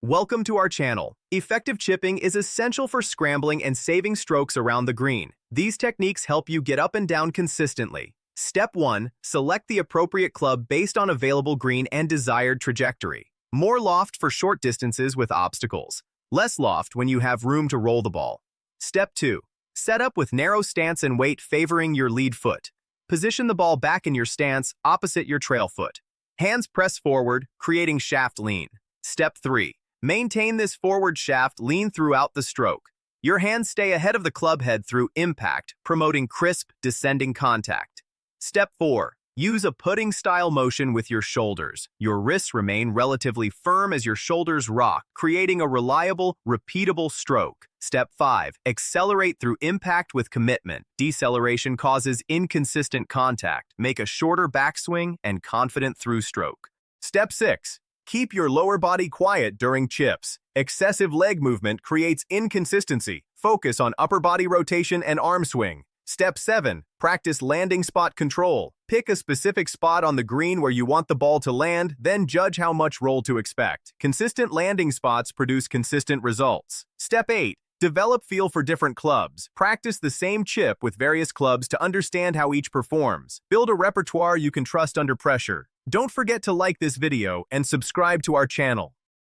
Welcome to our channel. Effective chipping is essential for scrambling and saving strokes around the green. These techniques help you get up and down consistently. Step 1. Select the appropriate club based on available green and desired trajectory. More loft for short distances with obstacles. Less loft when you have room to roll the ball. Step 2. Set up with narrow stance and weight favoring your lead foot. Position the ball back in your stance opposite your trail foot. Hands press forward, creating shaft lean. Step 3. Maintain this forward shaft lean throughout the stroke. Your hands stay ahead of the club head through impact, promoting crisp, descending contact. Step 4. Use a pudding-style motion with your shoulders. Your wrists remain relatively firm as your shoulders rock, creating a reliable, repeatable stroke. Step 5. Accelerate through impact with commitment. Deceleration causes inconsistent contact. Make a shorter backswing and confident through stroke. Step 6. Keep your lower body quiet during chips. Excessive leg movement creates inconsistency. Focus on upper body rotation and arm swing. Step 7. Practice landing spot control. Pick a specific spot on the green where you want the ball to land, then judge how much roll to expect. Consistent landing spots produce consistent results. Step 8. Develop feel for different clubs. Practice the same chip with various clubs to understand how each performs. Build a repertoire you can trust under pressure. Don't forget to like this video and subscribe to our channel.